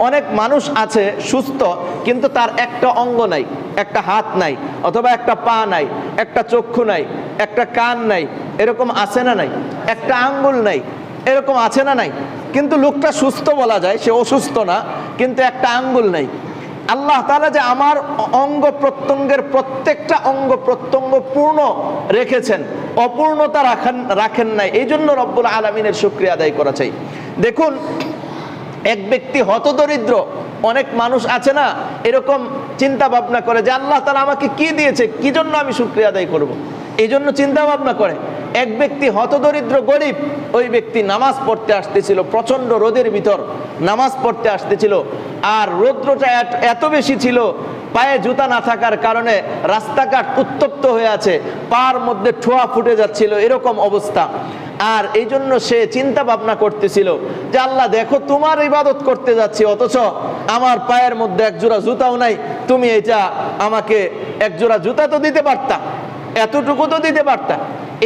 অনেক মানুষ আছে সুস্থ, কিন্তু তার একটা অঙ্গ নাই, একটা হাত নাই, অথবা একটা পা নাই, একটা চক্ষু নাই, একটা কান নাই, এরকম আছে না নাই? একটা আঙ্গুল নাই, এরকম আছে না নাই? কিন্তু লোকটা সুস্থ বলা যায়, সে অসুস্থ না, কিন্তু একটা আঙ্গুল নাই। আল্লাহ তাআলা যে আমার অঙ্গ প্রত্যঙ্গের প্রত্যেকটা অঙ্গ প্রত্যঙ্গ পূর্ণ রেখেছেন, অপূর্ণতা রাখেন নাই, এই জন্য রব্বুল আলামিনের শুকরিয়া আদায় করা চাই। দেখুন, এক ব্যক্তি হতদরিদ্র, অনেক মানুষ আছে না এরকম চিন্তা ভাবনা করে যে আল্লাহ তাআলা আমাকে কি দিয়েছে, কি জন্য আমি শুকরিয়া আদায় করব, এই জন্য চিন্তা ভাবনা করে। এক ব্যক্তি হতদরিদ্র গরিব, ওই ব্যক্তি নামাজ পড়তে আসতেছিল, প্রচন্ড রোদের ভিতর নামাজ পড়তে আসতেছিল, আর রৌদ্রটা এত বেশি ছিল, পায়ে জুতা না থাকার কারণে রাস্তাঘাট উত্তপ্ত হয়ে আছে, পার মধ্যে ঠোয়া ফুটে যাচ্ছিল, এরকম অবস্থা। আর এই জন্য সে চিন্তা ভাবনা করতেছিল যে আল্লাহ দেখো, তোমার ইবাদত করতে যাচ্ছি, অথচ আমার পায়ের মধ্যে এক জোড়া জুতাও নাই, তুমি এটা আমাকে এক জোড়া জুতা তো দিতে পারতা, এতটুকু তো দিতে পারতা।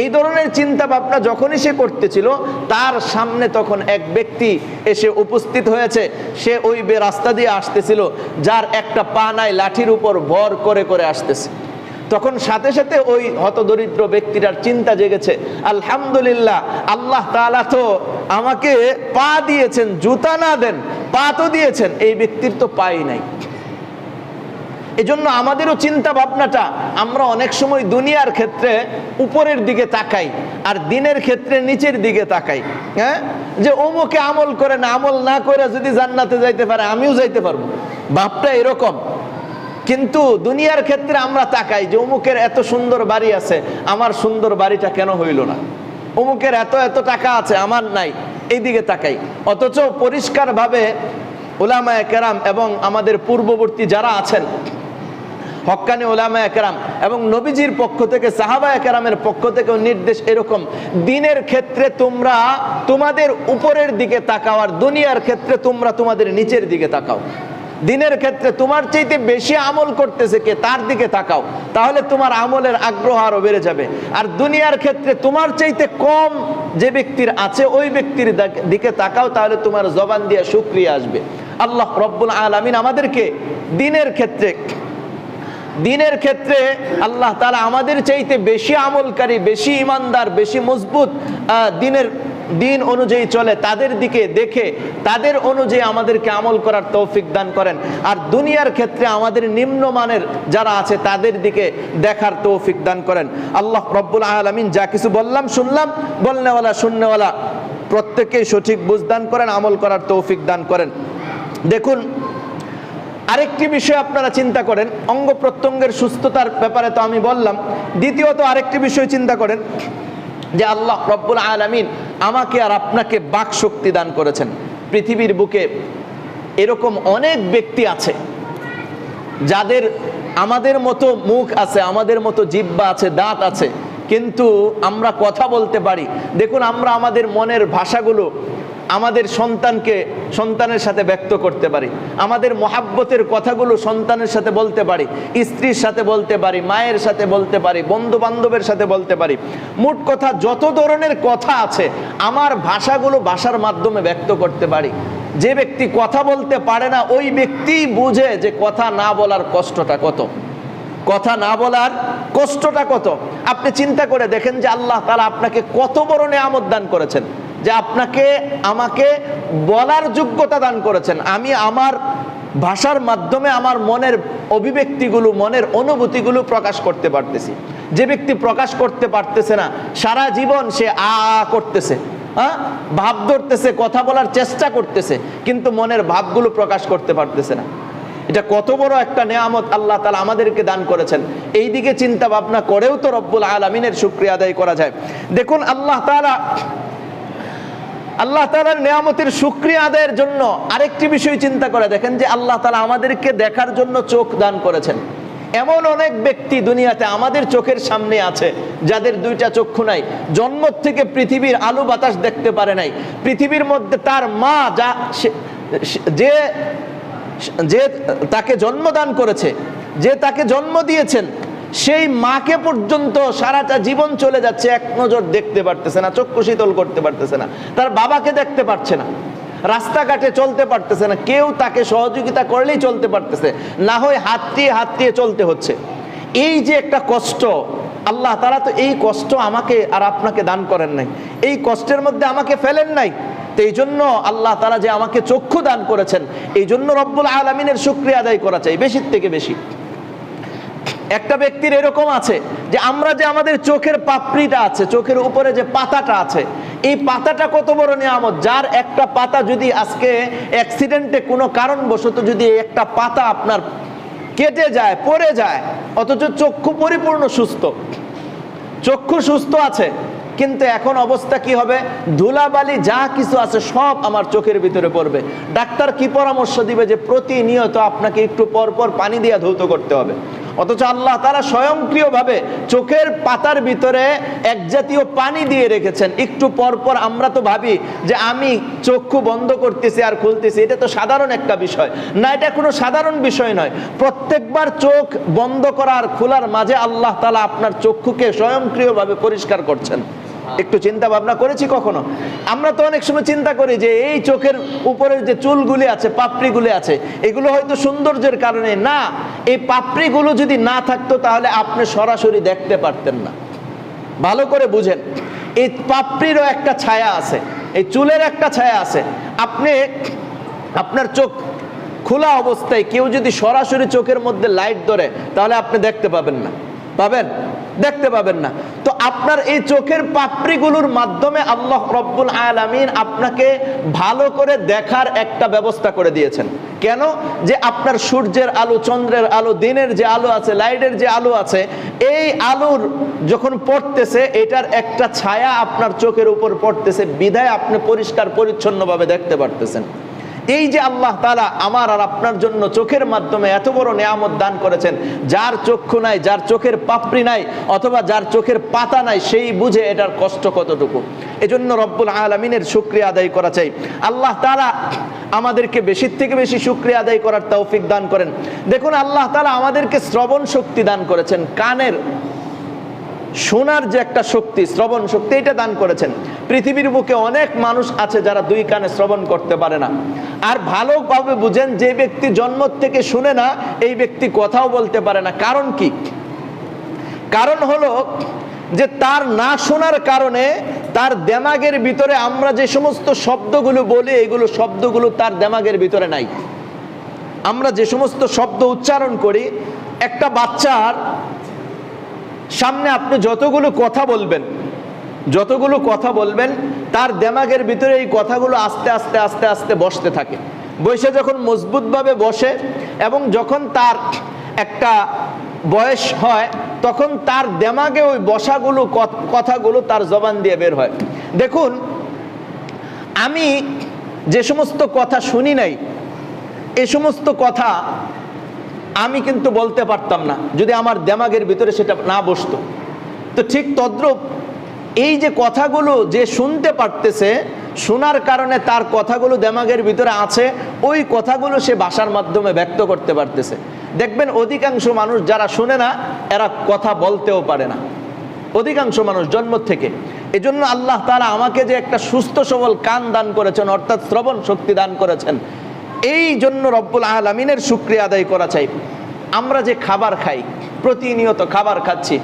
এই ধরনের চিন্তা ভাবনা যখনই সে করতেছিল, তার সামনে তখন এক ব্যক্তি এসে উপস্থিত হয়েছে। সে ওই রাস্তা দিয়ে আসতেছিল, যার একটা পা নাই, লাঠির উপর ভর করে করে আসতেছে। তখন সাথে সাথে ওই হতদরিদ্র ব্যক্তিটার চিন্তা জেগেছে, আলহামদুলিল্লাহ, আল্লাহ তাআলা তো আমাকে পা দিয়েছেন, জুতা না দেন পা তো দিয়েছেন, এই ব্যক্তির তো পাই নাই। এজন্য আমাদেরও চিন্তা ভাবনাটা, আমরা অনেক সময় দুনিয়ার ক্ষেত্রে উপরের দিকে তাকাই, আর দিনের ক্ষেত্রে নিচের দিকে তাকাই। হ্যাঁ, যে অমুকে আমল করে না, আমল না করে যদি জান্নাতে যাইতে পারে, আমিও যাইতে পারবো, ভাবটা এরকম। কিন্তু দুনিয়ার ক্ষেত্রে আমরা তাকাই যে অমুকের এত সুন্দর বাড়ি আছে, আমার সুন্দর বাড়িটা কেন হইল না, অমুকের এত এত টাকা আছে, আমার নাই, এই দিকে তাকাই। অথচ পরিষ্কারভাবে উলামায়ে কেরাম এবং আমাদের পূর্ববর্তী যারা আছেন, হক্কানি উলামায়ে কেরাম এবং নবীজির পক্ষ থেকে, সাহাবায়ে কেরামের পক্ষ থেকে নির্দেশ এরকম, দিনের ক্ষেত্রে তোমরা তোমাদের উপরের দিকে তাকাও, আর দুনিয়ার ক্ষেত্রে তোমরা তোমাদের নিচের দিকে তাকাও। দিনের ক্ষেত্রে তোমার চাইতে বেশি আমল করতেছে কে, তার দিকে তাকাও, তাহলে তোমার আমলের আগ্রহ আরো বেড়ে যাবে। আর দুনিয়ার ক্ষেত্রে তোমার চাইতে কম যে ব্যক্তির আছে, ওই ব্যক্তির দিকে তাকাও, তাহলে তোমার জবান দিয়ে শুকরিয়া আসবে। আল্লাহ রব্বুল আলামিন আমাদেরকে দিনের ক্ষেত্রে আল্লাহ তাআলা আমাদের চাইতে বেশি আমলকারী, বেশি ইমানদার, বেশি মজবুত দিন অনুযায়ী চলে, তাদের দিকে দেখে তাদের অনুযায়ী আমাদেরকে আমল করার তৌফিক দান করেন। আর দুনিয়ার ক্ষেত্রে আমাদের নিম্নমানের যারা আছে, তাদের দিকে দেখার তৌফিক দান করেন। আল্লাহ রব্বুল আলামিন যা কিছু বললাম শুনলাম, বলনেওয়ালা শুননেওয়ালা প্রত্যেককেই সঠিক বুঝ দান করেন, আমল করার তৌফিক দান করেন। দেখুন, আরেকটি বিষয় আপনারা চিন্তা করেন, অঙ্গ প্রত্যঙ্গের সুস্থতার ব্যাপারে তো আমি বললাম। দ্বিতীয়ত আরেকটি বিষয় চিন্তা করেন যে আল্লাহ রব্বুল আলামিন আমাকে আর আপনাকে বাক শক্তি দান করেছেন। পৃথিবীর বুকে এরকম অনেক ব্যক্তি আছে যাদের আমাদের মতো মুখ আছে, আমাদের মতো জিহ্বা আছে, দাঁত আছে, কিন্তু আমরা কথা বলতে পারি। দেখুন, আমরা আমাদের মনের ভাষাগুলো আমাদের সন্তানের সাথে ব্যক্ত করতে পারি, আমাদের মহাব্বতের কথাগুলো সন্তানের সাথে বলতে পারি, স্ত্রীর সাথে বলতে পারি, মায়ের সাথে বলতে পারি, বন্ধু বান্ধবের সাথে বলতে পারি। মোট কথা যত ধরনের কথা আছে, আমার ভাষার মাধ্যমে ব্যক্ত করতে পারি। যে ব্যক্তি কথা বলতে পারে না, ওই ব্যক্তিই বুঝে যে কথা না বলার কষ্টটা কত, কথা না বলার কষ্টটা কত। আপনি চিন্তা করে দেখেন যে আল্লাহ তাআলা আপনাকে কত বড় নেয়ামত দান করেছেন, যে আপনাকে আমাকে বলার যোগ্যতা দান করেছেন। আমি আমার ভাষার মাধ্যমে আমার মনের অভিব্যক্তিগুলো, মনের অনুভূতিগুলো প্রকাশ করতে পারতেছি। যে ব্যক্তি প্রকাশ করতে পারতেছে না, সারা জীবন সে আ করতেছে, ভাব ধরতেছে, কথা বলার চেষ্টা করতেছে, কিন্তু মনের ভাবগুলো প্রকাশ করতে পারতেছে না। এটা কত বড় একটা নেয়ামত আল্লাহ তাআলা আমাদেরকে দান করেছেন। এই দিকে চিন্তা ভাবনা করেও তো রব্বুল আলামিনের শুকরিয়া আদায় করা যায়। দেখুন, আল্লাহ তাআলার নেয়ামতের শুকরিয়া আদায়ের জন্য আরেকটি বিষয় চিন্তা করে দেখেন যে আল্লাহ তাআলা আমাদেরকে দেখার জন্য চোখ দান করেছেন। এমন অনেক ব্যক্তি দুনিয়াতে আমাদের চোখের সামনে আছে যাদের দুইটা চক্ষু নাই, জন্ম থেকে পৃথিবীর আলো বাতাস দেখতে পারে নাই। পৃথিবীর মধ্যে তার মা যে তাকে জন্মদান করেছে, যে তাকে জন্ম দিয়েছেন, সেই মাকে পর্যন্ত সারাটা জীবন চলে যাচ্ছে, এক নজর দেখতে পারতেছে না, চক্ষু শীতল করতে পারতেছে না, তার বাবাকে দেখতে পারছে না। রাস্তাঘাটে চলতে পারতেছে না, কেউ তাকে সহযোগিতা করলেই চলতে পারতেছে, না হয় হাত দিয়ে চলতে হচ্ছে। এই যে একটা কষ্ট, আল্লাহ তাআলা তো এই কষ্ট আমাকে আর আপনাকে দান করেন নাই, এই কষ্টের মধ্যে আমাকে ফেলেন নাই। তো এই জন্য আল্লাহ তাআলা যে আমাকে চক্ষু দান করেছেন, এই জন্য রব্বুল আলামিনের শুকরিয়া আদায় করা চাই বেশির থেকে বেশি। একটা ব্যক্তির এরকম আছে যে আমরা যে আমাদের চোখের পাপড়িটা আছে, চোখের উপরে যে পাতাটা আছে, এই পাতাটা কত বড় নিয়ামত। যার একটা পাতা যদি আজকে অ্যাক্সিডেন্টে কোনো কারণবশত যদি একটা পাতা আপনার কেটে যায়, পড়ে যায়, অথচ চক্ষু পরিপূর্ণ সুস্থ, চক্ষু সুস্থ আছে, কিন্তু এখন অবস্থা কি হবে? ধুলাবালি যা কিছু আছে সব আমার চোখের ভিতরে পড়বে। ডাক্তার কি পরামর্শ দিবে? যে প্রতিনিয়ত আপনাকে একটু পর পর পানি দিয়ে ধৌত করতে হবে। অথচ আল্লাহ তাআলা স্বয়ংক্রিয়ভাবে চোখের পাতার ভিতরে এক জাতীয় পানি দিয়ে রেখেছেন। একটু পর পর আমরা তো ভাবি যে আমি চক্ষু বন্ধ করতেছি আর খুলতেছি, এটা তো সাধারণ একটা বিষয় না, এটা কোনো সাধারণ বিষয় নয়। প্রত্যেকবার চোখ বন্ধ করার খোলার মাঝে আল্লাহ তাআলা আপনার চক্ষুকে স্বয়ংক্রিয়ভাবে পরিষ্কার করছেন। একটু চিন্তা ভাবনা করেছি কখনো? আমরা তো অনেক সময় চিন্তা করি যে এই চোখের উপরের যে চুলগুলি আছে, পাপড়িগুলি আছে, এগুলো হয়তো সৌন্দর্যের কারণে না। এই পাপড়িগুলো যদি না থাকতো তাহলে আপনি সরাসরি দেখতে পারতেন না। ভালো করে বুঝেন, এই পাপড়িরও একটা ছায়া আছে, এই চুলের একটা ছায়া আছে। আপনি আপনার চোখ খোলা অবস্থায় কেউ যদি সরাসরি চোখের মধ্যে লাইট ধরে তাহলে আপনি দেখতে পাবেন না, দেখতে পাবেন না। তো আপনার এই চোখের পাপড়িগুলোর মাধ্যমে আল্লাহ রব্বুল আলামিন আপনাকে ভালো করে দেখার একটা ব্যবস্থা করে দিয়েছেন। কেন? যে আপনার সূর্যের আলো, চন্দ্রের আলো, দিনের যে আলো আছে, লাইটের যে আলো আছে, এই আলোর যখন পড়তেছে এটার একটা ছায়া আপনার চোখের উপর পড়তেছে, বিধায় আপনি পরিষ্কার পরিচ্ছন্নভাবে দেখতে পারতেছেন। এই যে আল্লাহ তাআলা আমার আর আপনার জন্য চোখের মাধ্যমে এত বড় নিয়ামত দান করেছেন, যার চক্ষু নাই, যার চোখের পাপড়ি নাই, অথবা যার চোখের পাতা নাই, সেই বুঝে এটার কষ্ট কতটুকু। এজন্য রব্বুল আলামিনের শুকরিয়া আদায় করা চাই। আল্লাহ তাআলা আমাদেরকে বেশির থেকে বেশি শুকরিয়া আদায় করার তৌফিক দান করেন। দেখুন, আল্লাহ তাআলা আমাদেরকে শ্রবণ শক্তি দান করেছেন, কানের শোনার যে একটা শক্তি, শ্রবণ শক্তি, এটা দান করেছেন। পৃথিবীর বুকে অনেক মানুষ আছে যারা দুই কানে শ্রবণ করতে পারে না। আর ভালোভাবে বুঝেন, যে ব্যক্তি জন্ম থেকে শুনে না, এই ব্যক্তি কথাও বলতে পারে না। কারণ কি? কারণ হলো যে তার না শোনার কারণে তার দেমাগের ভিতরে আমরা যে সমস্ত শব্দগুলো বলি, এগুলো শব্দগুলো তার দেমাগের ভিতরে নাই। আমরা যে সমস্ত শব্দ উচ্চারণ করি, একটা বাচ্চার সামনে আপনি যতগুলো কথা বলবেন তার দেমাগের ভিতরে এই কথাগুলো আস্তে আস্তে আস্তে আস্তে বসতে থাকে। বসে যখন মজবুতভাবে বসে এবং যখন তার একটা বয়স হয়, তখন তার দেমাগে ওই বসাগুলো কথাগুলো তার জবান দিয়ে বের হয়। দেখুন, আমি যে সমস্ত কথা শুনি নাই, এই সমস্ত কথা আমি কিন্তু বলতে পারতাম না যদি আমার দেমাগের ভিতরে সেটা না বসতো। তো ঠিক তদ্রূপ এই যে কথাগুলো যে শুনতে পারতেছে, শোনার কারণে তার কথাগুলো দেমাগের ভিতরে আছে, ওই কথাগুলো সে ভাষার মাধ্যমে ব্যক্ত করতে পারতেছে। দেখবেন অধিকাংশ মানুষ যারা শুনে না, এরা কথা বলতেও পারে না, অধিকাংশ মানুষ জন্ম থেকে। এজন্য আল্লাহ তাআলা আমাকে যে একটা সুস্থ সবল কান দান করেছেন, অর্থাৎ শ্রবণ শক্তি দান করেছেন, এই জন্য রব্বুল আলামিনের শুকরিয়া আদায় করা চাই। আমরা যে খাবার খাই, প্রতিনিয়ত খাবার খাচ্ছি,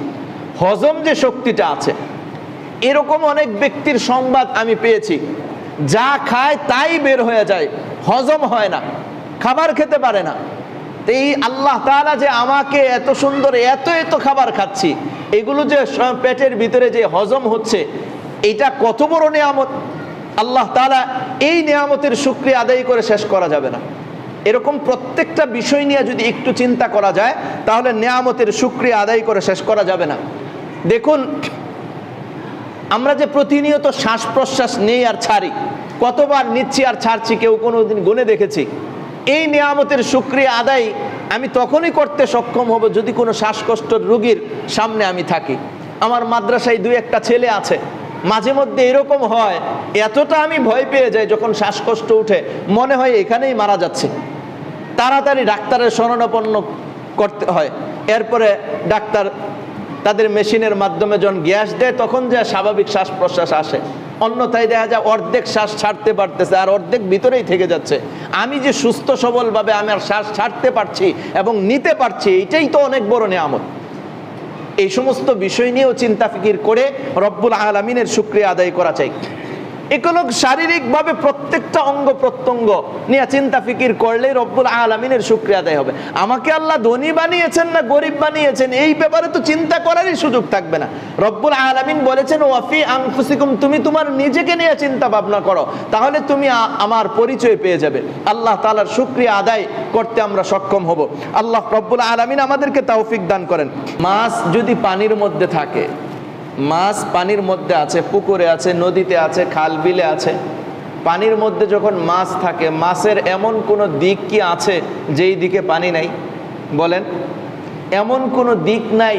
হজম যে শক্তিটা আছে, এরকম অনেক ব্যক্তির সংবাদ আমি পেয়েছি, যা খায় তাই বের হয়ে যায়, হজম হয় না, খাবার খেতে পারে না। এই আল্লাহ তাআলা যে আমাকে এত সুন্দর এত খাবার খাচ্ছি, এগুলো যে পেটের ভিতরে যে হজম হচ্ছে, এটা কত বড় নিয়ামত। আল্লাহ তাআলা এই নিয়ামতের শুকরিয়া আদায় করে শেষ করা যাবে না। এরকম প্রত্যেকটা বিষয় নিয়ে যদি একটু চিন্তা করা যায়, তাহলে নিয়ামতের শুকরিয়া আদায় করে শেষ করা যাবে না। দেখুন, আমরা যে প্রতিনিয়ত শ্বাস প্রশ্বাস নেই আর ছাড়ি, কতবার নিচ্ছি আর ছাড়ছি, কেউ কোনোদিন গুনে দেখেছি? এই নিয়ামতের শুকরিয়া আদায় আমি তখনই করতে সক্ষম হব যদি কোনো শ্বাসকষ্টের রোগীর সামনে আমি থাকি। আমার মাদ্রাসায় দুই একটা ছেলে আছে, মাঝে মধ্যে এরকম হয়, এতটা আমি ভয় পেয়ে যাই যখন শ্বাসকষ্ট উঠে, মনে হয় এখানেই মারা যাচ্ছে। তাড়াতাড়ি ডাক্তারের শরণাপন্ন করতে হয়। এরপরে ডাক্তার তাদের মেশিনের মাধ্যমে যখন গ্যাস দেয়, তখন যে স্বাভাবিক শ্বাস প্রশ্বাস আসে। অন্যথায় দেখা যায় অর্ধেক শ্বাস ছাড়তে পারতেছে আর অর্ধেক ভিতরেই থেকে যাচ্ছে। আমি যে সুস্থ সবলভাবে আমার শ্বাস ছাড়তে পারছি এবং নিতে পারছি, এটাই তো অনেক বড় নিয়ামত। এই সমস্ত বিষয় নিয়েও চিন্তা ফিকির করে রব্বুল আলামিনের শুকরিয়া আদায় করা চাই। এগুলো শারীরিকভাবে প্রত্যেকটা অঙ্গ প্রত্যঙ্গ নিয়ে চিন্তা ফিকির করলেই রব্বুল আলামিনের শুকরিয়া আদায় হবে। আমাকে আল্লাহ ধনী বানিয়েছেন না গরিব বানিয়েছেন এই ব্যাপারে তো চিন্তা করারই সুযোগ থাকবে না। রব্বুল আলামিন বলেছেন ওয়াফি আনফুসিকুম, তুমি তোমার নিজেকে নিয়ে চিন্তা ভাবনা করো, তাহলে তুমি আমার পরিচয় পেয়ে যাবে। আল্লাহ তাআলার শুকরিয়া আদায় করতে আমরা সক্ষম হব। আল্লাহ রব্বুল আলামিন আমাদেরকে তৌফিক দান করেন। মাছ যদি পানির মধ্যে থাকে, মাছ পানির মধ্যে আছে, পুকুরে আছে, নদীতে আছে, খাল বিলে আছে, পানির মধ্যে যখন মাছ থাকে, মাছের এমন কোনো দিক কি আছে যেই দিকে পানি নাই? বলেন, এমন কোনো দিক নাই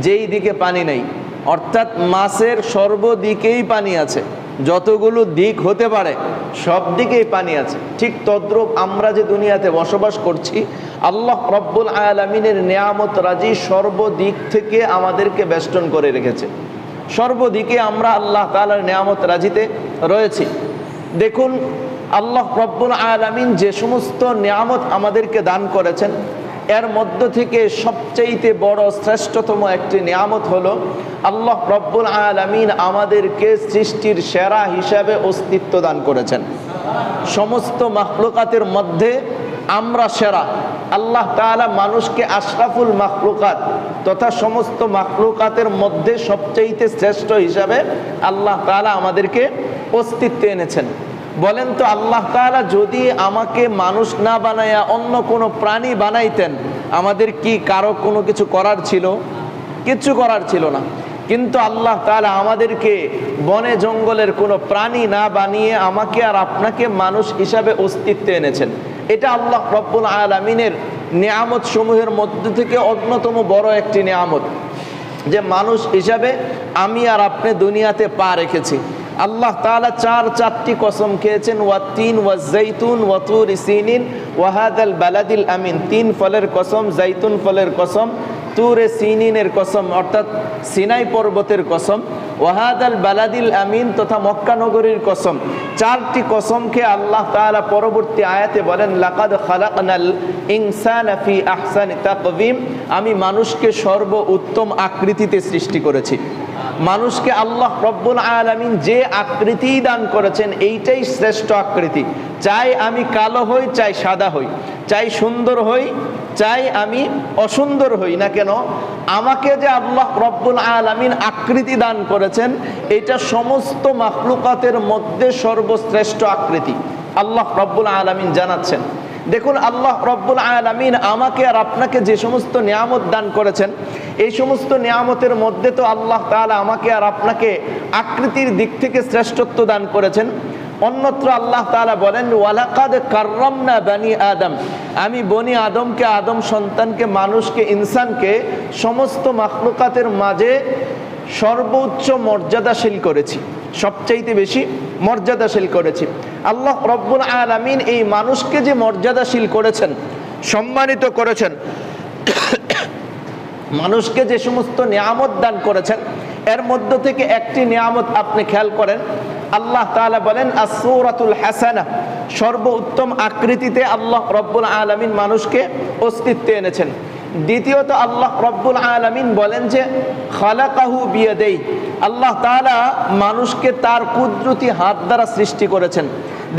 যেই দিকে পানি নাই। অর্থাৎ মাছের সর্বদিকেই পানি আছে, যতগুলো দিক হতে পারে সব দিকেই পানি আছে। ঠিক তদ্রূপ আমরা যে দুনিয়াতে বসবাস করছি, আল্লাহ রব্বুল আলামিনের নিয়ামত রাজি সর্বদিক থেকে আমাদেরকে বেষ্টন করে রেখেছে। সর্বদিকে আমরা আল্লাহ তাআলার নিয়ামত রাজিতে রয়েছি। দেখুন, আল্লাহ রব্বুল আলামিন যে সমস্ত নিয়ামত আমাদেরকে দান করেছেন, এর মধ্য থেকে সবচাইতে বড় শ্রেষ্ঠতম একটি নিয়ামত হলো আল্লাহ রব্বুল আলামিন আমাদেরকে সৃষ্টির সেরা হিসাবে অস্তিত্ব দান করেছেন। সমস্ত মাখলুকাতের মধ্যে আমরা সেরা। আল্লাহ তাআলা মানুষকে আশরাফুল মাখলুকাত তথা সমস্ত মাখলুকাতের মধ্যে সবচাইতে শ্রেষ্ঠ হিসাবে আল্লাহ তাআলা আমাদেরকে অস্তিত্বে এনেছেন। বলেন তো, আল্লাহ তাআলা যদি আমাকে মানুষ না বানায়া অন্য কোনো প্রাণী বানাইতেন, আমাদের কি কারো কোনো কিছু করার ছিল? কিচ্ছু করার ছিল না। কিন্তু আল্লাহ তাআলা আমাদেরকে বনে জঙ্গলের কোনো প্রাণী না বানিয়ে আমাকে আর আপনাকে মানুষ হিসাবে অস্তিত্বে এনেছেন। এটা আল্লাহ রব্বুল আলামিনের নিয়ামত সমূহের মধ্যে থেকে অন্যতম বড় একটি নিয়ামত, যে মানুষ হিসাবে আমি আর আপনি দুনিয়াতে পা রেখেছি। আল্লাহ তাআলা চারটি কসম খেয়েছেন, ওয়াতিন ওয়াজাইতুন ওয়াতুর সিনিন ওয়াহাদাল বালাদিল আমিন। 3 ফলের কসম, জাইতুন ফলের কসম, তুরে সিনিনের কসম অর্থাৎ সিনাই পর্বতের কসম, ওয়াহাদাল বালাদিল আমিন তথা মক্কা নগরীর কসম। 4টি কসমকে আল্লাহ তাআলা পরবর্তী আয়াতে বলেন, লাকাদ খালাকনাল ইনসানা ফি আহসানি তাকওয়িম, আমি মানুষকে সর্ব উত্তম আকৃতিতে সৃষ্টি করেছি। মানুষকে আল্লাহ রব্বুল আলামিন যে আকৃতি দান করেছেন, এইটাই শ্রেষ্ঠ আকৃতি। চাই আমি কালো হই, চাই সাদা হই, চাই সুন্দর হই, চাই আমি অসুন্দর হই না কেন, আমাকে যে আল্লাহ রব্বুল আলামিন আকৃতি দান করেছেন, এটা সমস্ত মাখলুকাতের মধ্যে সর্বশ্রেষ্ঠ আকৃতি আল্লাহ রব্বুল আলামিন জানাচ্ছেন। দেখুন, আল্লাহ রব্বুল আলামিন আমাকে আর আপনাকে যে সমস্ত নিয়ামত দান করেছেন, এই সমস্ত নিয়ামতের মধ্যে তো আল্লাহ তাআলা আমাকে আর আপনাকে আকৃতির দিক থেকে শ্রেষ্ঠত্ব দান করেছেন। অন্যত্র আল্লাহ তাআলা বলেন, ওয়ালাকাদ কাররামনা বানি আদম, আমি বনি আদমকে, আদম সন্তানকে, মানুষকে, ইনসানকে সমস্ত মাখলুকাতের মাঝে সর্বোচ্চ মর্যাদাশীল করেছি, সবচাইতে বেশি মর্যাদাশীল করেছি। আল্লাহ রব্বুল আলামিন এই মানুষকে যে মর্যাদাশীল করেছেন, সম্মানিত করেছেন, মানুষকে যে সমস্ত নিয়ামত দান করেছেন, এর মধ্য থেকে একটি নিয়ামত আপনি খেয়াল করেন। আল্লাহ তাআলা বলেন আস-সূরাতুল হাসানা, সর্বোত্তম আকৃতিতে আল্লাহ রব্বুল আলামিন মানুষকে অস্তিত্বে এনেছেন। দ্বিতীয়ত আল্লাহ রব্বুল আলামিন বলেন যে খালাকাহু বিয়াদাইহি, আল্লাহ তাআলা মানুষকে তার কুদরতি হাত দ্বারা সৃষ্টি করেছেন।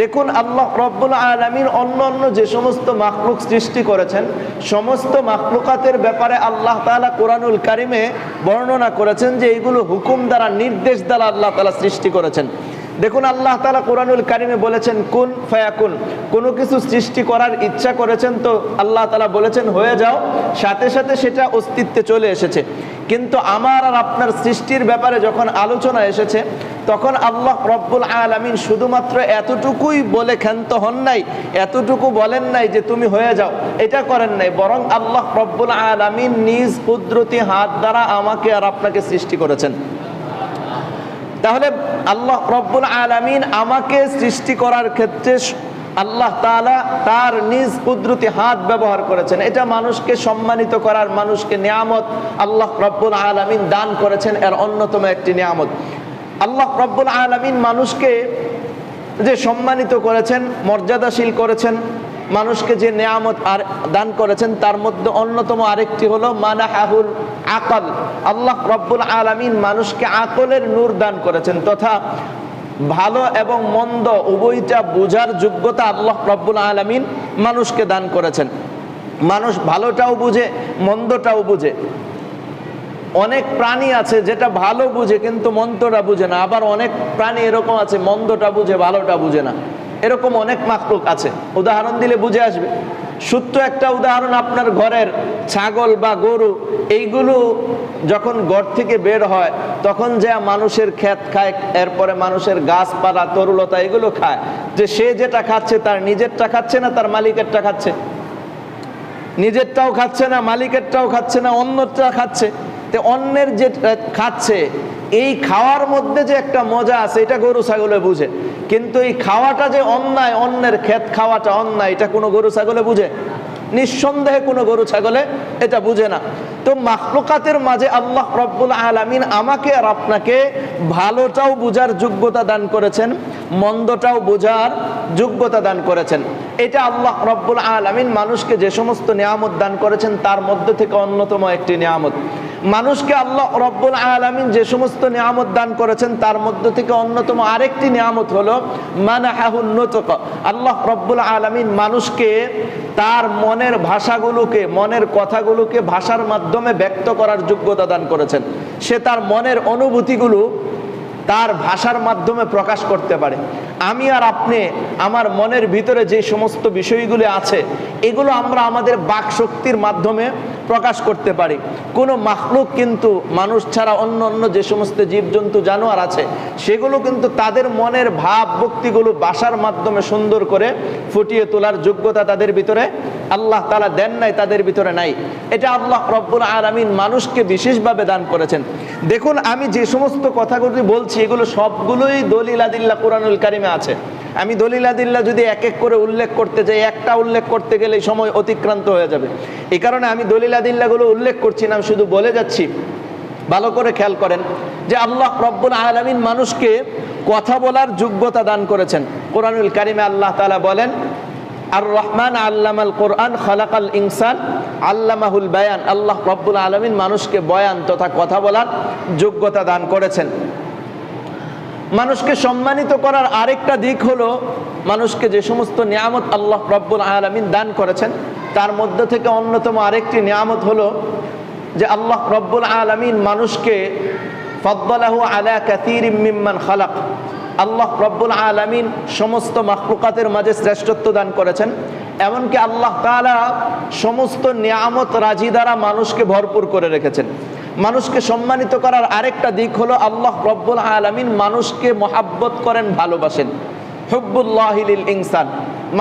দেখুন, আল্লাহ রব্বুল আলামিন অন্য অন্য যে সমস্ত মাখলুক সৃষ্টি করেছেন, সমস্ত মাখলুকাতের ব্যাপারে আল্লাহ তাআলা কোরআনুল কারিমে বর্ণনা করেছেন যে এইগুলো হুকুম দ্বারা, নির্দেশ দ্বারা আল্লাহ তাআলা সৃষ্টি করেছেন। দেখুন, আল্লাহ তাআলা কোরআনুল কারিমে বলেছেন কুন ফায়াকুন, কোনো কিছু সৃষ্টি করার ইচ্ছা করেছেন তো আল্লাহ তাআলা বলেছেন হয়ে যাও, সাথে সাথে সেটা অস্তিত্বে চলে এসেছে। কিন্তু আমার আর আপনার সৃষ্টির ব্যাপারে যখন আলোচনা এসেছে, তখন আল্লাহ রব্বুল আলামিন শুধুমাত্র এতটুকুই বলে ক্ষান্ত হন নাই, এতটুকু বলেন নাই যে তুমি হয়ে যাও, এটা করেন নাই, বরং আল্লাহ রব্বুল আলামিন নিজ কুদরতি হাত দ্বারা আমাকে আর আপনাকে সৃষ্টি করেছেন। তাহলে আল্লাহ রব্বুল আলামিন আমাকে সৃষ্টি করার ক্ষেত্রে আল্লাহ তাআলা তার নিজ কুদরতি হাত ব্যবহার করেছেন। এটা মানুষকে সম্মানিত করার, মানুষকে নিয়ামত আল্লাহ রব্বুল আলামিন দান করেছেন, এর অন্যতম একটি নিয়ামত। আল্লাহ রাব্বুল আলামিন মানুষকে যে সম্মানিত করেছেন, মর্যাদাশীল করেছেন, মানুষকে যে নেয়ামত আর দান করেছেন, তার মধ্যে অন্যতম আরেকটি হলো মানাহাহুল আকল। আল্লাহ রাব্বুল আলামিন মানুষকে আকলের নূর দান করেছেন, তথা ভালো এবং মন্দ উভয়টা বোঝার যোগ্যতা আল্লাহ রাব্বুল আলামিন মানুষকে দান করেছেন। মানুষ ভালোটাও বুঝে, মন্দটাও বুঝে। অনেক প্রাণী আছে যেটা ভালো বুঝে কিন্তু মন্দটা বুঝে না, আবার অনেক প্রাণী এরকম আছে মন্দটা বুঝে ভালোটা বুঝে না। এরকম অনেক মাখলুক আছে, উদাহরণ দিলে বুঝে আসবে। সূত্র একটা উদাহরণ, আপনার ঘরের ছাগল বা গরু এইগুলো যখন ঘর থেকে বের হয় তখন যে মানুষের ক্ষেত খায়, এরপরে মানুষের গাছপালা তরুলতা এগুলো খায়, যে সে যেটা খাচ্ছে তার নিজেরটা খাচ্ছে না তার মালিকেরটা খাচ্ছে? নিজেরটাও খাচ্ছে না, মালিকেরটাও খাচ্ছে না, অন্যটা খাচ্ছে। তো অন্যের যে খাচ্ছে, এই খাওয়ার মধ্যে যে একটা মজা আছে এটা গরু ছাগলে বুঝে, কিন্তু এই খাওয়াটা যে অন্যায়, অন্যের ক্ষেত খাওয়াটা অন্যায়, এটা কোনো গরু ছাগলে বুঝে? নিঃসন্দেহে কোনো গরু ছাগলে এটা বুঝে না। তো মাখলুকাতের মাঝে আল্লাহ রাব্বুল আলামিন আমাকে আর আপনাকে ভালোটাও বোঝার যোগ্যতা দান করেছেন, মন্দটাও বোঝার যোগ্যতা দান করেছেন। এটা আল্লাহ রাব্বুল আলামিন মানুষকে যে সমস্ত নিয়ামত দান করেছেন তার মধ্যে থেকে অন্যতম একটি নিয়ামত। মানুষকে আল্লাহ রাব্বুল আলামিন যে সমস্ত নিয়ামত দান করেছেন তার মধ্যে থেকে অন্যতম আরেকটি নিয়ামত হলো মানাহাহুন নুতক। আল্লাহ রাব্বুল আলামিন মানুষকে তার মনের ভাষাগুলোকে, মনের কথাগুলোকে ভাষার মাধ্যমে ব্যক্ত করার যোগ্যতা দান করেছেন। সে তার মনের অনুভূতিগুলো তার ভাষার মাধ্যমে প্রকাশ করতে পারে। আমি আর আপনি আমার মনের ভিতরে যে সমস্ত বিষয়গুলো আছে এগুলো আমরা আমাদের বাক শক্তির মাধ্যমে প্রকাশ করতে পারি। কোনো মাখলুক কিন্তু মানুষ ছাড়া অন্য অন্য যে সমস্ত জীবজন্তু জানোয়ার আছে সেগুলো কিন্তু তাদের মনের ভাব ভক্তিগুলো ভাষার মাধ্যমে সুন্দর করে ফুটিয়ে তোলার যোগ্যতা তাদের ভিতরে আল্লাহ তাআলা দেন নাই, তাদের ভিতরে নাই। এটা আল্লাহ রাব্বুল আলামিন মানুষকে বিশেষভাবে দান করেছেন। দেখুন, আমি যে সমস্ত কথাগুলো বলছি এগুলো সবগুলোই দলিল আদিল্লাহ কুরআনুল কারিমে আছে। আমি দলিল আদিল্লাহ যদি এক এক করে উল্লেখ করতে যাই, একটা উল্লেখ করতে গেলে সময় অতিক্রান্ত হয়ে যাবে। এই কারণে আমি দলিল আদিল্লাহগুলো উল্লেখ করছি না, আমি শুধু বলে যাচ্ছি। ভালো করে খেয়াল করেন যে আল্লাহ রাব্বুল আলামিন মানুষকে কথা বলার যোগ্যতা দান করেছেন। কুরআনুল কারিমে আল্লাহ তাআলা বলেন, আর রহমান আল্লামাল কোরআন খালাকাল ইনসান আল্লামাহুল বায়ান। আল্লাহ রাব্বুল আলামিন মানুষকে বয়ান তথা কথা বলার যোগ্যতা দান করেছেন। মানুষকে সম্মানিত করার আরেকটা দিক হলো মানুষকে যে সমস্ত নিয়ামত আল্লাহ রাব্বুল আলামিন দান করেছেন তার মধ্যে থেকে অন্যতম আরেকটি নিয়ামত হলো যে আল্লাহ রাব্বুল আলামিন মানুষকে ফাদ্দালাহু আলা কাসীরিম মিম্মান খালাক। আল্লাহ রাব্বুল আলামিন সমস্ত মাখলুকাতের মাঝে শ্রেষ্ঠত্ব দান করেছেন। এমনকি আল্লাহ তাআলা সমস্ত নিয়ামত রাজি দ্বারা মানুষকে ভরপুর করে রেখেছেন। মানুষকে সম্মানিত করার আরেকটা দিক হলো আল্লাহ রাব্বুল আলামিন মানুষকে মহাব্বত করেন, ভালোবাসেন। হুব্বুল্লাহি লিল ইনসান,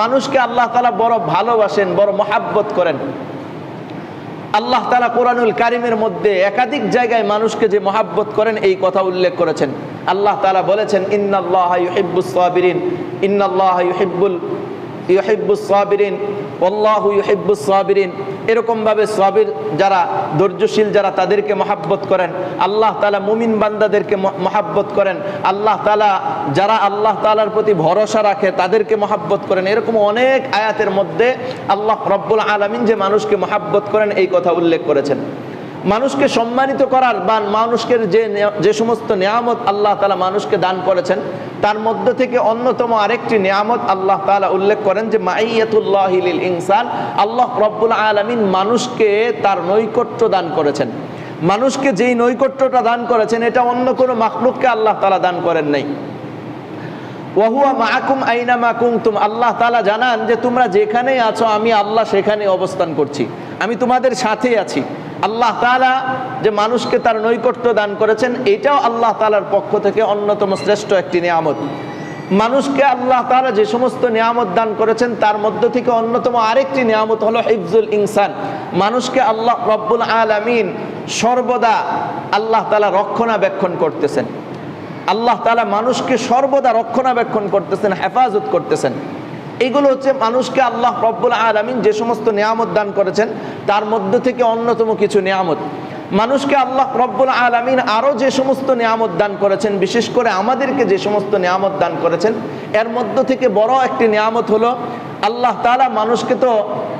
মানুষকে আল্লাহ তাআলা বড় ভালোবাসেন, বড় মহাব্বত করেন। আল্লাহ তাআলা কুরআনুল কারীমের মধ্যে একাধিক জায়গায় মানুষকে যে মহাব্বত করেন এই কথা উল্লেখ করেছেন। আল্লাহ তাআলা বলেছেন, ইন্নাল্লাহা ইউহিব্বুস সাবিরিন, ইন্নাল্লাহা ইউহিব্বুস সাবিরিন ওয়াল্লাহু ইউহিব্বুস সাবিরিন। এরকম ভাবে সাবির যারা, ধৈর্যশীল যারা, তাদেরকে মহাব্বত করেন। আল্লাহ তাআলা মুমিন বান্দাদেরকে মহাব্বত করেন। আল্লাহ তাআলা যারা আল্লাহ তাআলার প্রতি ভরসা রাখে তাদেরকে মহাব্বত করেন। এরকম অনেক আয়াতের মধ্যে আল্লাহ রাব্বুল আলামিন যে মানুষকে মহাব্বত করেন এই কথা উল্লেখ করেছেন। মানুষকে সম্মানিত করার বা মানুষকে যে সমস্ত নিয়ামত আল্লাহ তাআলা মানুষকে দান করেছেন তার মধ্যে থেকে অন্যতম আরেকটি নিয়ামত আল্লাহ তাআলা উল্লেখ করেন যে মাইয়াতুল্লাহি লিল ইনসান। আল্লাহ রাব্বুল আলামিন মানুষকে তার নৈকট্য দান করেছেন। মানুষকে যেই নৈকট্যটা দান করেছেন এটা অন্য কোনো মাখলুককে আল্লাহ তাআলা দান করেন নাই। ওয়া হুয়া মাআকুম আইনামা কুনতুম। আল্লাহ তাআলা জানান যে তোমরা যেখানেই আছো আমি আল্লাহ সেখানে অবস্থান করছি, আমি তোমাদের সাথেই আছি। আল্লাহ তাআলা যে মানুষকে তার নৈকট্য দান করেছেন এটাও আল্লাহ তাআলার পক্ষ থেকে অন্যতম শ্রেষ্ঠ একটি নিয়ামত। মানুষকে আল্লাহ তাআলা যে সমস্ত নিয়ামত দান করেছেন তার মধ্য থেকে অন্যতম আরেকটি নিয়ামত হলো হিফজুল ইনসান। মানুষকে আল্লাহ রাব্বুল আলামিন সর্বদা আল্লাহ তাআলা রক্ষণাবেক্ষণ করতেছেন। আল্লাহ তাআলা মানুষকে সর্বদা রক্ষণাবেক্ষণ করতেছেন, হেফাজত করতেছেন। এগুলো হচ্ছে মানুষকে আল্লাহ রাব্বুল আলামিন যে সমস্ত নিয়ামত দান করেছেন তার মধ্য থেকে অন্যতম কিছু নিয়ামত। মানুষকে আল্লাহ রব্বুল আলামিন আরও যে সমস্ত নিয়ামত দান করেছেন, বিশেষ করে আমাদেরকে যে সমস্ত নিয়ামত দান করেছেন, এর মধ্য থেকে বড় একটি নিয়ামত হলো আল্লাহ তাআলা মানুষকে তো,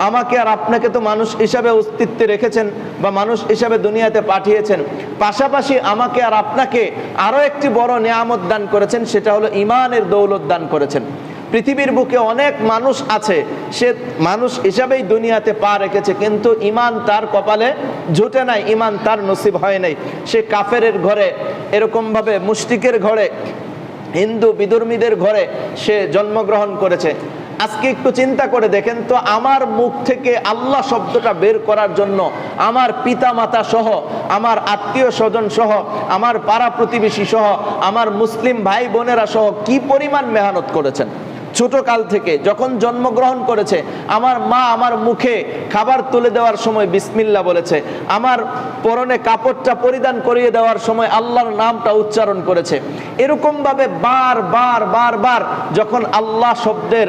আমাকে আর আপনাকে তো মানুষ হিসাবে অস্তিত্বে রেখেছেন বা মানুষ হিসাবে দুনিয়াতে পাঠিয়েছেন, পাশাপাশি আমাকে আর আপনাকে আরও একটি বড় নিয়ামত দান করেছেন, সেটা হলো ঈমানের দৌলত দান করেছেন। পৃথিবীর বুকে অনেক মানুষ আছে, সে মানুষ হিসাবেই দুনিয়াতে পা রেখেছে, কিন্তু ঈমান তার কপালে জুটে নাই, ঈমান তার নসিব হয় নাই। সে কাফেরের ঘরে, এরকমভাবে মুশরিকের ঘরে, হিন্দু বিধর্মীদের ঘরে সে জন্মগ্রহণ করেছে। আজকে একটু চিন্তা করে দেখেন তো, আমার মুখ থেকে আল্লাহ শব্দটা বের করার জন্য আমার পিতা মাতা সহ, আমার আত্মীয় স্বজন সহ, আমার পাড়া প্রতিবেশী সহ, আমার মুসলিম ভাই বোনেরা সহ কি পরিমাণ মেহনত করেছেন। ছোটকাল থেকে যখন জন্মগ্রহণ করেছে, আমার মা আমার মুখে খাবার তুলে দেওয়ার সময় বিসমিল্লাহ বলেছে, আমার পরনে কাপড়টা পরিধান করিয়ে দেওয়ার সময় আল্লাহর নামটা উচ্চারণ করেছে। এরকমভাবে বার যখন আল্লাহ শব্দের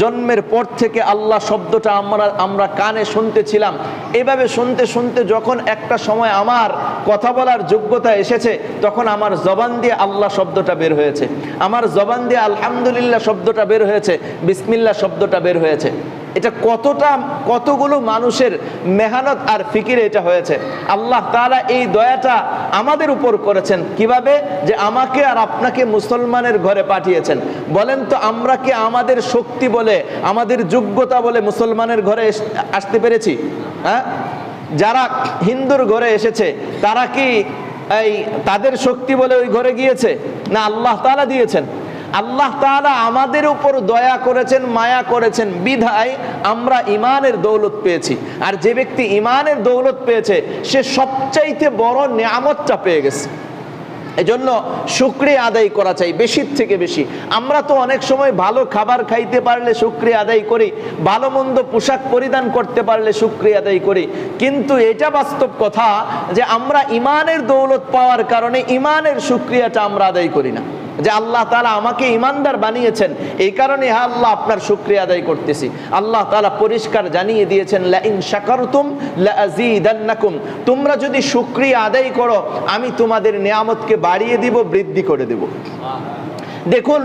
জন্মের পর থেকে আল্লাহ শব্দটা আমরা কানে শুনতেছিলাম, এভাবে শুনতে শুনতে যখন একটা সময় আমার কথা বলার যোগ্যতা এসেছে, তখন আমার জবান দিয়ে আল্লাহ শব্দটা বের হয়েছে, আমার জবান দিয়ে আলহামদুলিল্লাহ শব্দটা বের হয়েছে, বিসমিল্লাহ শব্দটা বের হয়েছে। এটা কতগুলো মানুষের মেহনত আর ফিকিরে এটা হয়েছে। আল্লাহ তাআলা এই দয়াটা আমাদের উপর করেছেন কিভাবে? যে আমাকে আর আপনাকে মুসলমানের ঘরে পাঠিয়েছেন। বলেন তো, আমরা কি আমাদের শক্তি বলে, আমাদের যোগ্যতা বলে মুসলমানের ঘরে আসতে পেরেছি? হ্যাঁ, যারা হিন্দুর ঘরে এসেছে তারা কি তাদের শক্তি বলে ওই ঘরে গিয়েছে? না, আল্লাহ তাআলা দিয়েছেন। আল্লাহ তাআলা আমাদের উপর দয়া করেছেন, মায়া করেছেন, বিধায় আমরা ঈমানের দৌলত পেয়েছি। আর যে ব্যক্তি ঈমানের দৌলত পেয়েছে, সে সবচাইতে বড় নিয়ামতটা পেয়ে গেছে। এজন্য শুকরিয়া আদায় করা চাই বেশির থেকে বেশি। আমরা তো অনেক সময় ভালো খাবার খাইতে পারলে শুকরিয়া আদায় করি, ভালো মন্দ পোশাক পরিধান করতে পারলে শুকরিয়া আদায় করি, কিন্তু এটা বাস্তব কথা যে আমরা ঈমানের দৌলত পাওয়ার কারণে ঈমানের শুকরিয়াটা আমরা আদায় করি না। যে আল্লাহ তাআলা আমাকে ঈমানদার বানিয়েছেন, এই কারণে হ্যাঁ আল্লাহ আপনার শুকরিয়া আদায় করতেছি। আল্লাহ তাআলা পরিষ্কার জানিয়ে দিয়েছেন, লা ইন শাকারতুম লা আযীদান্নাকুম, তোমরা যদি শুকরিয়া আদায় করো আমি তোমাদের নিয়ামতকে বাড়িয়ে দিব, বৃদ্ধি করে দেব। দেখুন,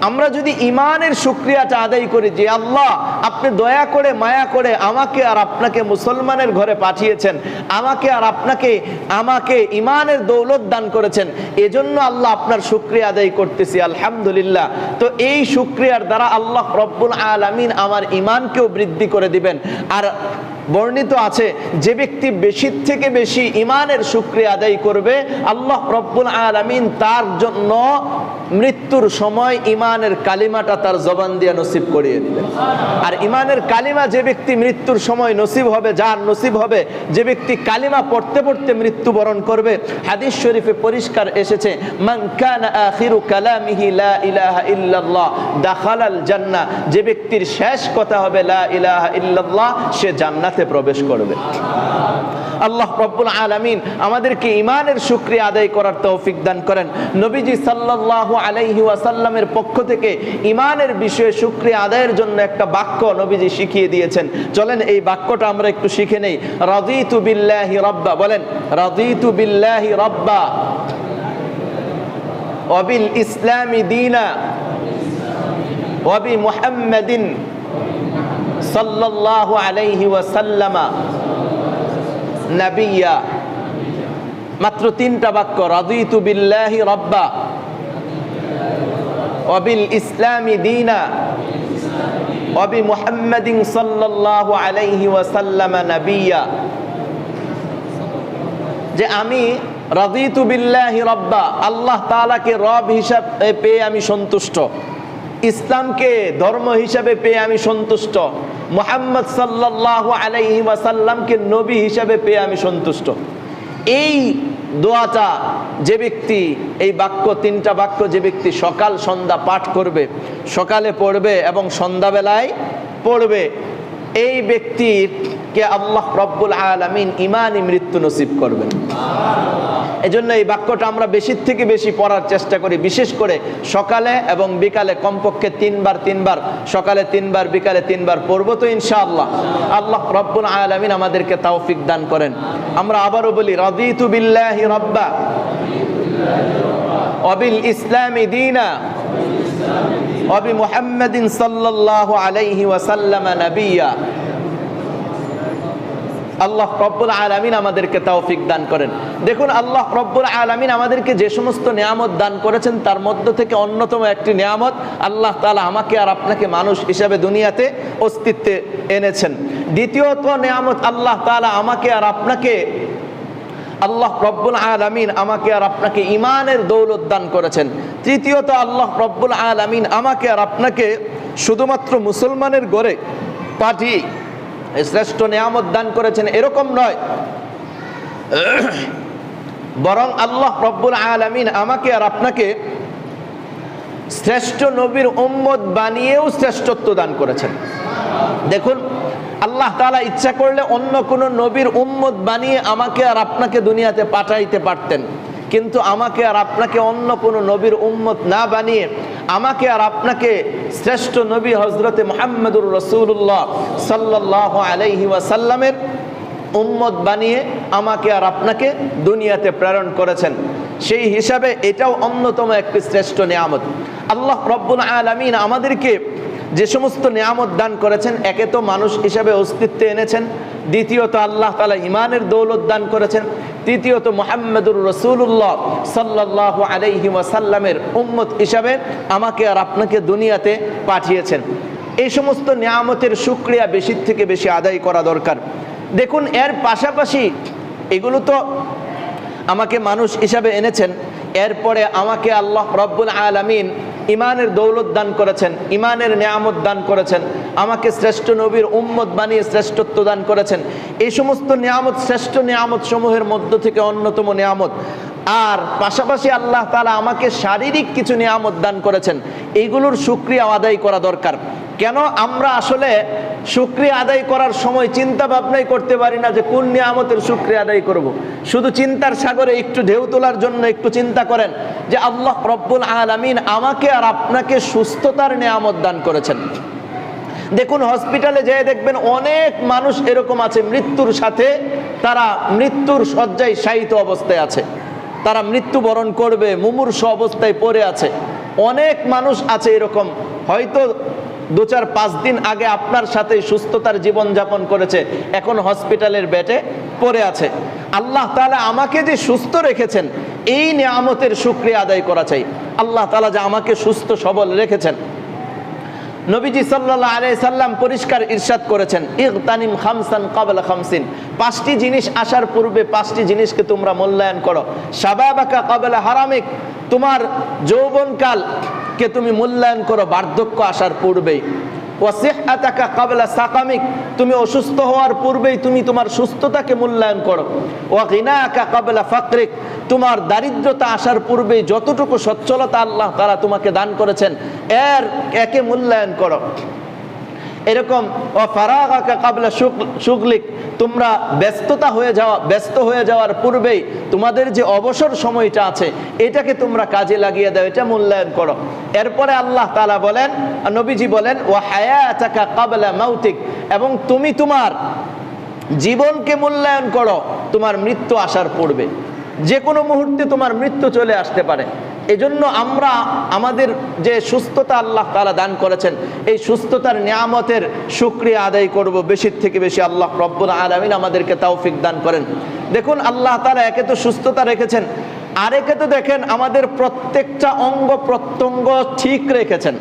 আমরা যদি ঈমানের শুকরিয়াটা আদায় করি যে আল্লাহ আপনি দয়া করে মায়া করে আমাকে আর আপনাকে মুসলমানের ঘরে পাঠিয়েছেন, আমাকে আর আমাকে ঈমানের দৌলত দান করেছেন, এজন্য আল্লাহ আপনার শুকরিয়া আদায় করতেছি, আলহামদুলিল্লাহ। তো এই শুকরিয়ার দ্বারা আল্লাহ রব্বুল আলামিন আমার ঈমানকেও বৃদ্ধি করে দিবেন। আর বর্ণিত আছে, যে ব্যক্তি বেশি থেকে বেশি ঈমানের শুকরিয়া আদায় করবে, আল্লাহ রব্বুল আলামিন তার জন্য মৃত্যুর সময় ঈমানের কালিমাটা তার জবান দিয়ে নসিব করিয়ে দিবেন। আর ঈমানের কালিমা যে ব্যক্তি মৃত্যুর সময় নসিব হবে, যার নসিব হবে, যে ব্যক্তি কালিমা পড়তে পড়তে মৃত্যুবরণ করবে, হাদিস শরীফে পরিষ্কার এসেছে, মান কানা আখিরু কালামিহি লা ইলাহা ইল্লাল্লাহ দাখালাল জান্নাহ, যে ব্যক্তির শেষ কথা হবে লা ইলাহা ইল্লাল্লাহ, সে জান্নাতে প্রবেশ করবে। আল্লাহ রব্বুল আলামিন আমাদেরকে ঈমানের শুকরিয়া আদায় করার তৌফিক দান করেন। নবীজি সাল্লাল্লাহু আলাইহি ওয়াসাল্লামের পক্ষ থেকে ঈমানের বিষয়ে শুকরিয়া আদায়ের জন্য একটা বাক্য নবীজি শিখিয়ে দিয়েছেন। চলেন এই বাক্যটা আমরা একটু শিখে নেই। রাদিতু বিল্লাহি রাব্বা, বলেন রাদিতু বিল্লাহি রাব্বা ওয়া বিল ইসলামি দীনা ওয়া বি মুহাম্মাদিন সাল্লাল্লাহু আলাইহি ওয়াসাল্লাম নাবিয়্যা। মাত্র তিনটা বাক্য, রাদিতু বিল্লাহি রাব্বা ওয়া বিল ইসলামি দীনা ওয়া বি মুহাম্মাদিন সাল্লাল্লাহু আলাইহি ওয়াসাল্লাম নাবিয়্যা। যে আমি রাদিতু বিল্লাহি রাব্বা, আল্লাহ তাআলাকে রব হিসাবে পেয়ে আমি সন্তুষ্ট, ইসলামকে ধর্ম হিসাবে পেয়ে আমি সন্তুষ্ট, মুহাম্মদ সাল্লাল্লাহু আলাইহি ওয়াসাল্লামকে নবী হিসাবে পেয়ে আমি সন্তুষ্ট। এই দোয়াটা যে ব্যক্তি, এই বাক্য, তিনটা বাক্য যে ব্যক্তি সকাল সন্ধ্যা পাঠ করবে, সকালে পড়বে এবং সন্ধ্যাবেলায় পড়বে, এই ব্যক্তিকে আল্লাহ রব্বুল আলামিন ঈমানী মৃত্যু নসিব করবেন। এজন্য এই বাক্যটা আমরা বেশির থেকে বেশি পড়ার চেষ্টা করি, বিশেষ করে সকালে এবং বিকালে কমপক্ষে তিনবার, সকালে 3 বার, বিকালে 3 বার পড়বো তো ইনশাআল্লাহ। আল্লাহ রব্বুল আলামিন আমাদেরকে তৌফিক দান করেন। আমরা আবারও বলি, রাদিতু বিল্লাহি রাব্বা ওয়া বিল ইসলামি দীনা ওয়া বি মুহাম্মাদিন সাল্লাল্লাহু আলাইহি ওয়াসাল্লাম নাবিয়্যা। আল্লাহ রব্বুল আলামিন আমাদেরকে তৌফিক দান করেন। দেখুন, আল্লাহ রব্বুল আলামিন আমাদেরকে যে সমস্ত নিয়ামত দান করেছেন তার মধ্য থেকে অন্যতম একটি নিয়ামত, আল্লাহ তাআলা আমাকে আর আপনাকে মানুষ হিসাবে দুনিয়াতে অস্তিত্বে এনেছেন। দ্বিতীয়ত নিয়ামত, আল্লাহ তাআলা আমাকে আর আপনাকে, আল্লাহ রব্বুল আলামিন আমাকে আর আপনাকে ঈমানের দৌলত দান করেছেন। তৃতীয়ত, আল্লাহ রব্বুল আলামিন আমাকে আর আপনাকে শুধুমাত্র মুসলমানের ঘরে পাঠিয়ে শ্রেষ্ঠ নিয়ামত দান করেছেন এরকম নয়, বরং আল্লাহ রব্বুল আলামিন আমাকে আর আপনাকে শ্রেষ্ঠ নবীর উম্মত বানিয়েও শ্রেষ্ঠত্ব দান করেছেন। দেখুন, আল্লাহ তাআলা ইচ্ছা করলে অন্য কোন নবীর উম্মত বানিয়ে আমাকে আর আপনাকে দুনিয়াতে পাঠাইতে পারতেন, কিন্তু আমাকে আর আপনাকে অন্য কোন নবীর উম্মত না বানিয়ে আমাকে আর আপনাকে শ্রেষ্ঠ নবী হযরতে মুহাম্মদুর রাসূলুল্লাহ সাল্লাল্লাহু আলাইহি ওয়াসাল্লামের উম্মত বানিয়ে আমাকে আর আপনাকে দুনিয়াতে প্রেরণ করেছেন। সেই হিসাবে এটাও অন্যতম একটি শ্রেষ্ঠ নিয়ামত। আল্লাহ রব্বুল আলামিন আমাদেরকে যে সমস্ত নিয়ামত দান করেছেন, একে তো মানুষ হিসাবে অস্তিত্বে এনেছেন, দ্বিতীয়ত আল্লাহ তাআলা ঈমানের দৌলত দান করেছেন, তৃতীয়ত মুহাম্মদুর রাসূলুল্লাহ সাল্লাল্লাহু আলাইহি ওয়াসাল্লামের উম্মত হিসাবে আমাকে আর আপনাকে দুনিয়াতে পাঠিয়েছেন। এই সমস্ত নিয়ামতের শুকরিয়া বেশি থেকে বেশি আদায় করা দরকার। দেখুন, এর পাশাপাশি এগুলো তো আমাকে মানুষ হিসাবে এনেছেন, এরপরে আমাকে আল্লাহ রব্বুল আলামিন ঈমানের দৌলত দান করেছেন, ঈমানের নিয়ামত দান করেছেন, আমাকে শ্রেষ্ঠ নবীর উম্মত বানিয়ে শ্রেষ্ঠত্ব দান করেছেন। এই সমস্ত নিয়ামত শ্রেষ্ঠ নিয়ামত সমূহের মধ্য থেকে অন্যতম নিয়ামত। আর পাশাপাশি আল্লাহ তাআলা আমাকে শারীরিক কিছু নিয়ামত দান করেছেন, এইগুলোর শুকরিয়া আদায় করা দরকার। কেন আমরা আসলে শুকরিয়া আদায় করার সময় চিন্তা ভাবনাই করতে পারি না যে কোন নিয়ামতের শুকরিয়া আদায় করব। শুধু চিন্তার সাগরে একটু ঢেউ তোলার জন্য একটু চিন্তা করেন যে আল্লাহ রব্বুল আলামিন আমাকে আর আপনাকে সুস্থতার নিয়ামত দান করেছেন। দেখুন, হসপিটালে যেয়ে দেখবেন অনেক মানুষ এরকম আছে মৃত্যুর সাথে, তারা মৃত্যুর শয্যায় শায়িত অবস্থায় আছে, তারা মৃত্যুবরণ করবে, মুমূর্ষু অবস্থায় পড়ে আছে। অনেক মানুষ আছে এরকম, হয়তো 2-4-5 দিন আগে আপনার সাথে সুস্থতার জীবন যাপন করেছে, এখন হসপিটালের বেডে পড়ে আছে। আল্লাহ তাআলা আমাকে যে সুস্থ রেখেছেন, এই নিয়ামতের শুকরিয়া আদায় করা চাই। আল্লাহ তাআলা যে আমাকে সুস্থ সবল রেখেছেন, নবীজি সাল্লাল্লাহু আলাইহি সাল্লাম পরিষ্কার ইরশাদ করেছেন, ইগতানিম খামসান ক্বাবলা খামসিন, 5টি জিনিস আসার পূর্বে 5টি জিনিসকে তোমরা মূল্যায়ন করো। শাবাবাকা ক্বাবলা হারামিক, তোমার যৌবনকালকে তুমি মূল্যায়ন করো বার্ধক্য আসার পূর্বেই। ওয়াসিহহাতাকা ক্বাবলা সাকামিক, তুমি অসুস্থ হওয়ার পূর্বেই তুমি তোমার সুস্থতাকে মূল্যায়ন করো। ওয়া গিনাকা ক্বাবলা ফাকরিক, তোমার দারিদ্রতা আসার পূর্বেই যতটুকু সচ্ছলতা আল্লাহ তাআলা তোমাকে দান করেছেন একে মূল্যায়ন করো। এরকম ও ফারাগাকা ক্বাবলা শুগলিক, তোমরা ব্যস্ত হয়ে যাওয়ার পূর্বেই তোমাদের যে অবসর সময়টা আছে এটাকে তোমরা কাজে লাগিয়ে দাও, এটা মূল্যায়ন করো। এরপরে আল্লাহ তাআলা বলেন, নবীজি বলেন, ওয়া হায়াতাকা ক্বাবলা মাউতিক, এবং তুমি তোমার জীবনকে মূল্যায়ন করো তোমার মৃত্যু আসার পূর্বে। যে কোনো মুহূর্তে তোমার মৃত্যু চলে আসতে পারে। এজন্য আমরা আমাদের যে সুস্থতা আল্লাহ তাআলা দান করেছেন, এই সুস্থতার নিয়ামতের শুকরিয়া আদায় করব বেশি থেকে বেশি। আল্লাহ রব্বুল আলামিন আমাদেরকে তৌফিক দান করেন। দেখুন, আল্লাহ তাআলা একে তো সুস্থতা রেখেছেন, আরেকে তো দেখেন আমাদের প্রত্যেকটা অঙ্গ প্রত্যঙ্গ ঠিক রেখেছেন।